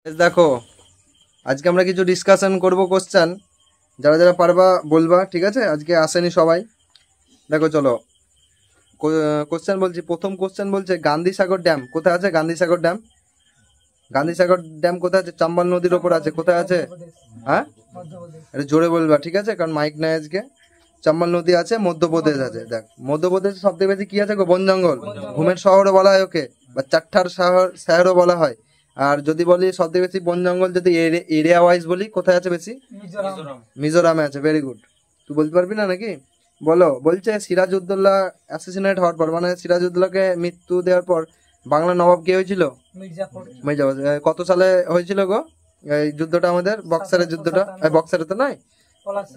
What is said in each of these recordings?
দেখো, আজকে আমরা কিছু ডিসকাশন করব। কোশ্চেন যারা যারা পারবা বলবা, ঠিক আছে? আজকে আসেনি সবাই। দেখো চলো, কোশ্চেন বলছি। প্রথম কোশ্চেন বলছে গান্ধীসাগর ড্যাম কোথায় আছে? গান্ধীসাগর ড্যাম, গান্ধীসাগর ড্যাম কোথায় আছে? চম্বল নদীর ওপর আছে। কোথায় আছে? হ্যাঁ, এটা জোরে বলবা, ঠিক আছে? কারণ মাইক নাই আজকে। চম্বল নদী আছে, মধ্যপ্রদেশ আছে। দেখ, মধ্যপ্রদেশে সবথেকে বেশি কি আছে গো? বন জঙ্গল। ঘুমের শহরও বলা হয় ওকে, বা চাট্টার শহরও বলা হয়। আর যদি বলি সবথেকে বেশি বন জঙ্গল, যদি এরিয়া ওয়াইজ বলি, কোথায় আছে বেশি? মিজোরামে আছে। Very good. তুই বলতে পারবি না নাকি? বলো। বলছে সিরাজউদ্দৌলা অ্যাসিসিনেট হওয়ার পর, মানে সিরাজউদ্দৌলাকে মৃত্যু দেওয়ার পর বাংলা নবাব কে হয়েছিল? মির্জাফর। কত সালে হয়েছিল গো এই যুদ্ধটা? আমাদের বক্সারের যুদ্ধটা। বক্সারে তো নয়,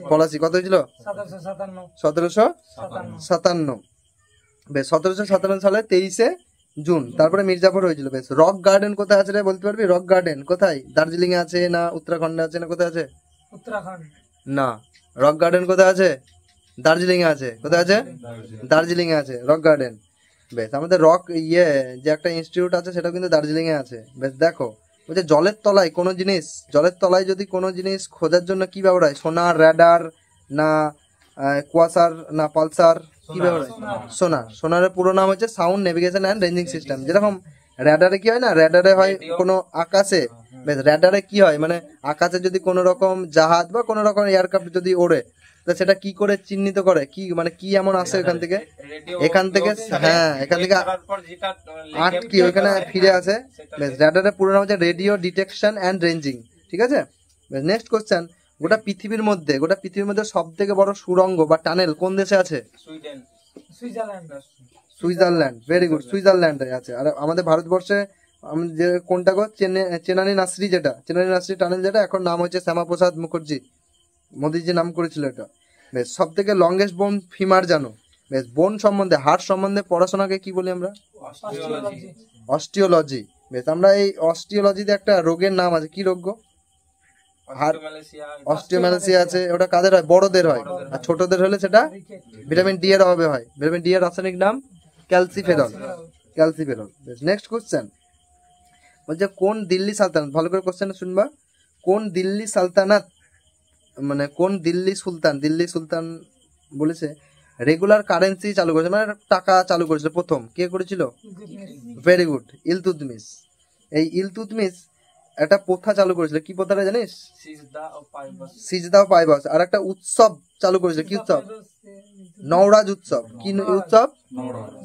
পলাশি। কত হয়েছিল? 1757। বেশ, 1757 সালে 23শে জুন। তারপরে মির্জাফর হয়েছিল। বেশ, রক গার্ডেন কোথায় আছে রে? বলতে পারবি? রক গার্ডেন কোথায়? দার্জিলিং এ আছে না উত্তরাখণ্ডে আছে, না কোথায় আছে? উত্তরাখণ্ড না, রক গার্ডেন কোথায় আছে? দার্জিলিং এ আছে। কোথায় আছে? দার্জিলিং এ আছে রক গার্ডেন। বেশ, আমাদের রক যে একটা ইনস্টিটিউট আছে, সেটা কিন্তু দার্জিলিং এ আছে। বেশ, দেখো বলছে জলের তলায় কোনো জিনিস, জলের তলায় যদি কোনো জিনিস খোঁজার জন্য কি ব্যবহার হয়? সোনার, র্যাডার, না কোয়াসার, না পালসার? কি ব্যবহার হয়? সোনার। সোনারের পুরো নাম হচ্ছে sound navigation and ranging system. যেরকম র্যাডারে কি হয় না, র্যাডারে হয় কোনো আকাশে। বেশ, র্যাডারে কি হয় মানে আকাশে যদি কোনো রকম জাহাজ বা কোনো রকম এয়ারক্রাফট যদি ওড়ে, তো সেটা কি করে চিহ্নিত করে? কি মানে কি এমন আসে এখান থেকে? হ্যাঁ, এখান থেকে কি ওইখানে ফিরে আসে। বেশ, র্যাডারের পুরো নাম হচ্ছে রেডিও ডিটেকশন অ্যান্ড রেঞ্জিং। ঠিক আছে? বেশ, নেক্সট কোশ্চেন। গোটা পৃথিবীর মধ্যে সব থেকে বড় সুড়ঙ্গ বা টানেল কোন দেশে আছে? সুইজারল্যান্ড। ভেরি গুড, সুইজারল্যান্ডে আছে। আর আমাদের ভারতবর্ষে যে কোনটা গো? চেনানি নাসরি, যেটা চেনানি নাসরি টানেল, যেটা এখন নাম হচ্ছে শ্যামাপ্রসাদ মুখার্জি, মোদিজি নাম করেছিল এটা। বেশ, সব থেকে লংগেস্ট বোন ফিমার জানো? বেশ, বোন সম্বন্ধে, হার্ট সম্বন্ধে পড়াশোনাকে কি বলি আমরা? অস্টিওলজি। বেশ, আমরা এই অস্টিওলজিতে একটা রোগের নাম আছে। কি রোগ গো? অস্টিওম্যালাসিয়া আছে। ওটা কাদের হয়? বড়দের হয়। আর ছোটদের হলে সেটা ভিটামিন ডি এর অভাবে হয়। ভিটামিন ডি এর রাসায়নিক নাম ক্যালসিফেরল। ক্যালসিফেরল। বেশ, নেক্সট কোশ্চেন বলছে কোন দিল্লি সালতানাত, ভালো করে কোশ্চেন শুনবা, কোন দিল্লি সালতানাত মানে কোন দিল্লি সুলতান বলেছে রেগুলার কারেন্সি চালু করেছে, মানে টাকা চালু করেছিল? প্রথম কে করেছিল? Very good, Iltutmish. এই ইলতুৎমিশ একটা প্রথা চালু করেছিল। কি প্রথাটা জানিস? সিজদা ও পাইবাস। আর একটা উৎসব চালু করেছিল। কি উৎসব? নওরাজ উৎসব। কি উৎসব?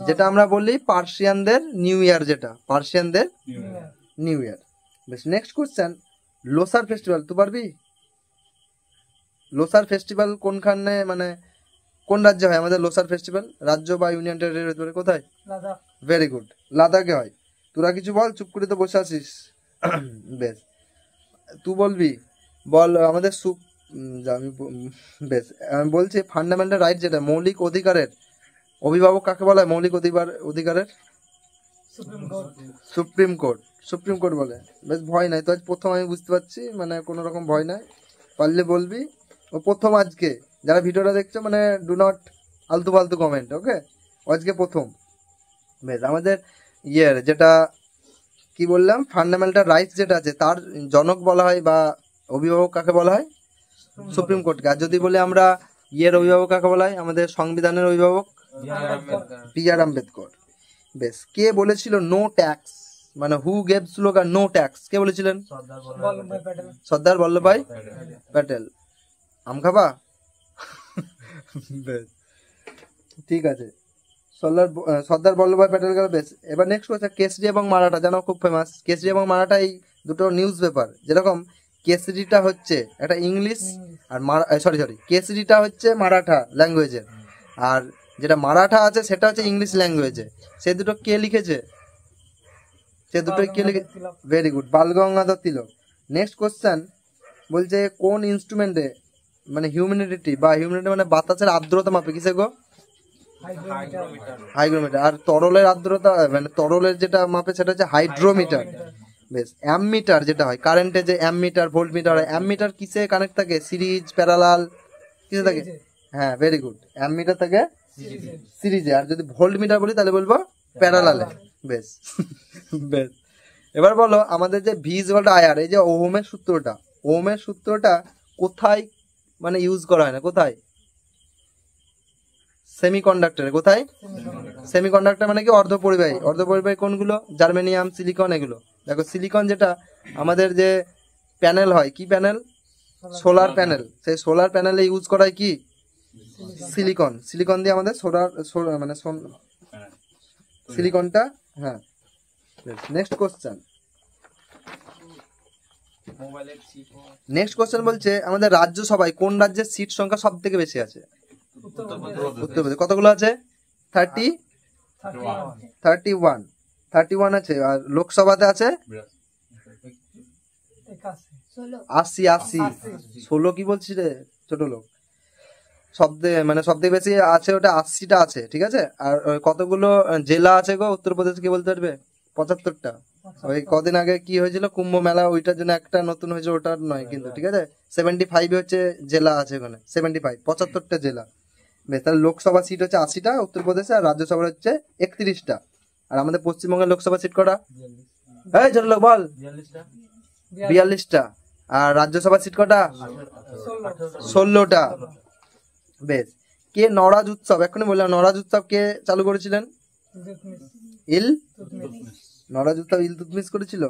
যেটা আমরা বলি পার্সিয়ানদের নিউ ইয়ার, যেটা পার্সিয়ানদের নিউ ইয়ার। বেশ, নেক্সট কোশ্চেন। লোসার ফেস্টিভ্যাল তুই পারবি? লোসার ফেস্টিভ্যাল কোনখানে, মানে কোন রাজ্যে হয় আমাদের লোসার ফেস্টিভ্যাল? রাজ্য বা ইউনিয়ন টেরিটরি কোথায়? ভেরি গুড, লাদাখে হয়। তোরা কিছু বল, চুপ করে তো বসে আছিস। বেশ, তুই বলবি। বল আমাদের বেশ, আমি বলছি ফান্ডামেন্টাল রাইট, যেটা মৌলিক অধিকারের অভিভাবক কাকে বলা হয়? মৌলিক অধিকারের সুপ্রিম কোর্ট। সুপ্রিম কোর্ট বলে। বেশ, ভয় নাই তো, আজ প্রথম আমি বুঝতে পারছি, মানে কোনো রকম ভয় নাই, পারলে বলবি। ও প্রথম আজকে, যারা ভিডিওটা দেখছো মানে ডু নট আলতু ফালতু কমেন্ট, ওকে? আজকে প্রথম। বেশ, আমাদের যেটা কি বললাম, ফান্ডামেন্টাল রাইটস যেটা আছে, তার জনক বলা হয় বা অভিভাবক কাকে বলা হয়? সুপ্রিম কোর্টকে। আর যদি বলি আমরা অভিভাবক কাকে বলা হয়? আমাদের সংবিধানের অভিভাবক বি আর আম্বেদকর। বেশ, কে বলেছিল নো ট্যাক্স, মানে who gave slogan no tax? কে বলেছিলেন? সর্দার বল্লভভাই প্যাটেল। আম খাবা? বেশ, ঠিক আছে। সর্দার বল্লভভাই প্যাটেল গেল। বেশ, এবার নেক্সট হচ্ছে কেসরি এবং মারাঠা, জানো খুব ফেমাস। কেসরি এবং মারাঠা এই দুটো নিউজ পেপার। যেরকম কেসরিটা হচ্ছে একটা ইংলিশ, আর কেসরিটা হচ্ছে মারাঠা ল্যাঙ্গুয়েজের, আর যেটা মারাঠা আছে সেটা হচ্ছে ইংলিশ ল্যাঙ্গুয়েজে। সে দুটো কে লিখেছে? ভেরি গুড, বাল গঙ্গাধর তিলক। নেক্সট কোশ্চেন বলছে কোন ইনস্ট্রুমেন্টে, মানে হিউমিডিটি মানে বাতাসের আর্দ্রতা মাপে? কিসে গো? হাইগ্রোমিটার। আর তরলের আর্দ্রতা, মানে তরলের যেটা মাপে সেটা হচ্ছে হাইড্রোমিটার। বেশ, অ্যামমিটার যেটা হয় কারেন্টে, যে অ্যামমিটার ভোল্ট মিটার হয়, অ্যামমিটার কিসে কানেক্ট থাকে? সিরিজ, প্যারালাল, কিসে থাকে? হ্যাঁ, ভেরি গুড, অ্যামমিটার থাকে সিরিজে। আর যদি ভোল্ট মিটার বলি তাহলে বলবো প্যারালালে। বেশ, বেশ, এবার বলো আমাদের যে V is equal to IR, এই যে ওহমের সূত্রটা কোথায় মানে ইউজ করা হয় না, কোথায়? সেমিকন্ডাক্টরে। কোথায়? সেমিকন্ডাক্টর মানে কি অর্ধপরিবাহী কোনগুলো? জার্মেনিয়াম, সিলিকন, এগুলো। দেখো সিলিকন যেটা আমাদের যে প্যানেল হয়, কি প্যানেল? Solar panel. সেই সোলার প্যানেলে ইউজ করা হয় কি? সিলিকন দিয়ে আমাদের সোলার মানে সিলিকনটা। হ্যাঁ। নেক্সট কোশ্চেন বলছে আমাদের রাজ্যসভায় কোন রাজ্যের সিট সংখ্যা সব থেকে বেশি আছে? উত্তরপ্রদেশ। কতগুলো আছে? 31 আছে। আর লোকসভাতে আছে 80। 16 কি বলছিস রে ছোট লোক? সব থেকে বেশি আছে ওটা 80টা আছে, ঠিক আছে। আর কতগুলো জেলা আছে গো উত্তরপ্রদেশ, কি বলতে পারবে? 75টা। ওই কদিন আগে কি হয়েছিল, কুম্ভ মেলা, ওইটার জন্য একটা নতুন হয়েছে, ওটার নয় কিন্তু, ঠিক আছে। 75 হচ্ছে জেলা আছে ওখানে, 75টা জেলা। বেশ, তাহলে লোকসভা সিট হচ্ছে 80টা উত্তরপ্রদেশে, আর রাজ্যসভা হচ্ছে 31টা। আর আমাদের পশ্চিমবঙ্গের লোকসভা সিট কটা? এই ছোট লোক বল। 42টা। আর রাজ্যসভা সিট কটা? 16টা। বেশ, কে নওরাজ উৎসব, এখনই বললাম নওরাজ উৎসব কে চালু করেছিলেন? নওরাজ উৎসব ইলতুৎমিশ করেছিল।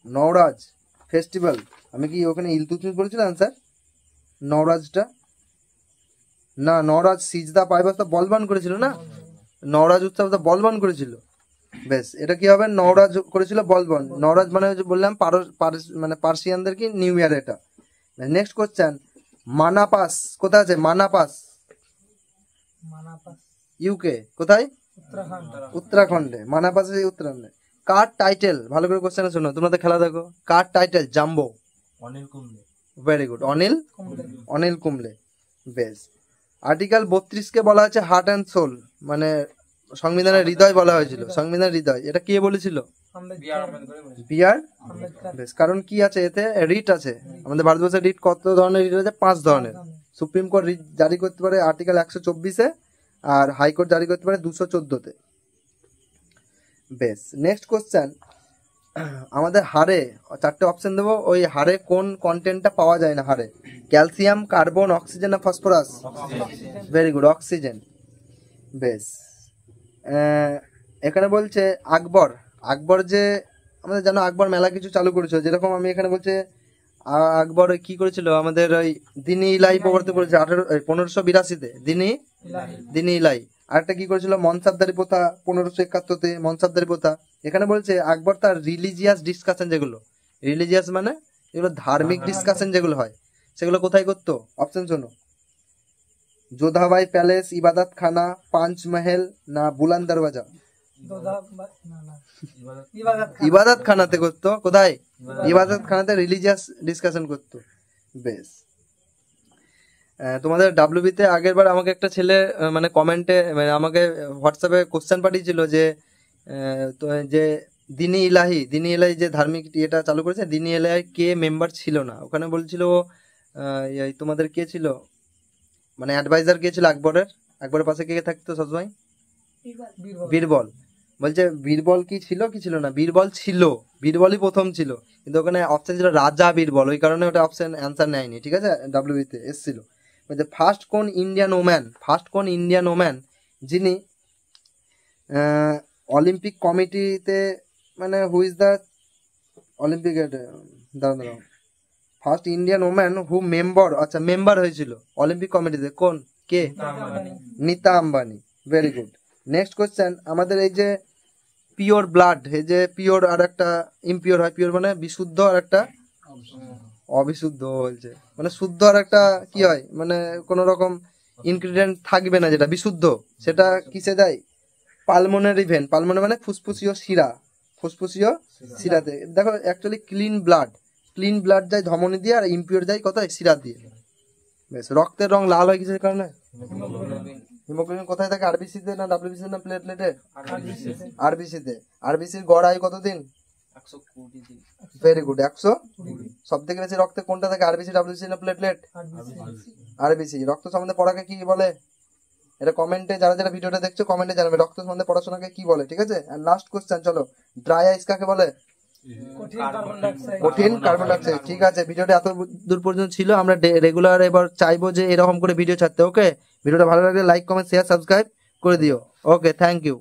নওরাজ ফেস্টিভ্যাল, আমি কি ওখানে ইলতুৎমিশ বলেছিলাম স্যার? নওরাজটা না, নওরাজ সিজদা পাইবাস তো বলবান করেছিল না, নওরাজ উৎসব তো বলবান করেছিল। বেশ, এটা কি হবে? নওরাজ করেছিল বলবান। নওরাজ মানে বললাম মানে পার্সিয়ানদের কি নিউ ইয়ার এটা। নেক্সট কোশ্চেন, মানাপাস কোথায় আছে? মানাপাস ইউকে। কোথায়? উত্তরাখণ্ডে। মানাপাস উত্তরাখণ্ডে। কার টাইটেল, ভালো করে কোশ্চেন শোনো, তোমরা তো খেলা দেখো, কার title jumbo? Anil Kumble. Very good, Anil Kumble. বেশ, আর্টিকেল 32 কে বলা হচ্ছে হার্ট অ্যান্ড সোল, মানে সংবিধানের হৃদয় বলা হয়েছিল, সংবিধানের হৃদয়। এটা কে বলেছিল? বিআর। বেশ, কারণ কি আছে এতে? রিট আছে। আমাদের ভারতবর্ষের রিট কত ধরনের রিট আছে? 5 ধরনের। সুপ্রিম কোর্ট রিট জারি করতে পারে আর্টিকেল 124-এ, আর হাইকোর্ট জারি করতে পারে 214-তে। বেশ, নেক্সট কোশ্চেন, আমাদের হাড়ে 4টে অপশন দেবো, ওই হাড়ে কোন কন্টেন্টটা পাওয়া যায় না হাড়ে? ক্যালসিয়াম, কার্বন, অক্সিজেন না ফসফরাস? Very good, oxygen. বেশ, এখানে বলছে আকবর যে আমাদের জানো আকবর মেলা কিছু চালু করেছিল, যেরকম আমি এখানে বলছে আকবর কি করেছিল, আমাদের ওই দিনী ইলাহি প্রবর্তন করেছে 1582-তে, দিনী ইলাহি। আরেকটা কি করেছিল? মনসাবদারি প্রথা 1571-তে, মনসাবদারি প্রথা। এখানে বলছে আকবর তার রিলিজিয়াস ডিসকাশন, যেগুলো রিলিজিয়াস মানে যেগুলো ধার্মিক ডিসকাশন যেগুলো হয়, সেগুলো কোথায় করতো? অপশন শোনো, যোধাবাই প্যালেস, ইবাদত খানা, পাঁচ মহল না বুলান দরওয়াজা? ইবাদত খানাতে করতো। কোথায়? ইবাদত খানাতে রিলিজিয়াস ডিসকাশন করতো। বেশ, তোমাদের ডাব্লিউবিতে আগের বার আমাকে একটা ছেলে মানে কমেন্টে মানে আমাকে হোয়াটসঅ্যাপে কোশ্চেন পাঠিয়েছিল যে দিনী ইলাহি যে ধার্মিক এটা চালু করেছে, দিনী ইলাহি কে মেম্বার ছিল না? ওখানে বলছিল তোমাদের কে ছিল, মানে অ্যাডভাইজার কে ছিল আকবরের পাশে কে থাকতো সবসময়? বীরবল। বলছে বীরবল কি ছিল না? বীরবল ছিল, বীরবলই প্রথম ছিল, কিন্তু ওখানে অপশন ছিল রাজা বীরবল, ওই কারণে ওটা অপশন অ্যান্সার নেয়নি, ঠিক আছে। ডাব্লিউবিতে এসেছিল। বলছে ফার্স্ট কোন ইন্ডিয়ান ওম্যান যিনি অলিম্পিক কমিটিতে, মানে হু ইজ দ্য অলিম্পিক, দাঁড়াও, first Indian woman who member হয়েছিল অলিম্পিক কমিটিতে, কোন? কে? Nita Ambani. Very good. Next question, আমাদের এই যে পিওর ব্লাড, এই যে পিওর আর একটা ইমপিওর হয়, পিওর মানে বিশুদ্ধ আর একটা অবিশুদ্ধ, বলছে মানে শুদ্ধ আর একটা কি হয়, মানে কোন রকম ইনগ্রেডিয়েন্ট থাকবে না, যেটা বিশুদ্ধ, সেটা কিসে দেয়? পালমোনারি ভেন, পালমোনারি মানে ফুসফুসীয় শিরাতে। দেখো অ্যাকচুয়ালি ক্লিন ব্লাড যায় ধমনী দিয়ে, আর ইমপিওর যায় কোথায়? শিরা দিয়ে। বেশ, রক্তের রং লাল হয় কিসের কারণে? হিমোগ্লোবিন কোথায় থাকে? আরবিসিতে না ডাব্লিউবিসি না প্লেটলেটে? আরবিসিতে। আরবিসির গড় আয়ু কতদিন? 120 দিন। Very good, 100। সব থেকে বেশি রক্তে কোনটা থাকে? আরবিসি, ডাব্লিউবিসি না প্লেটলেট? আরবিসি। রক্ত সম্বন্ধে পড়াকে কি বলে? এটা কমেন্টে যারা যারা ভিডিওটা দেখছো কমেন্টে জানাবে রক্ত সম্বন্ধে পড়াশোনাকে কি বলে, ঠিক আছে? আর লাস্ট কোশ্চেন, চলো, ড্রাই আইস কাকে বলে? কঠিন কার্বন ডাইঅক্সাইড। ঠিক আছে, ভিডিওটা এত দূর পর্যন্ত ছিল। আমরা রেগুলার এবার চাইবো যে এরকম করে ভিডিও ছাড়তে। ওকে, ভিডিওটা ভালো লাগলে লাইক কমেন্ট শেয়ার সাবস্ক্রাইব করে দিও। ওকে, থ্যাংক ইউ।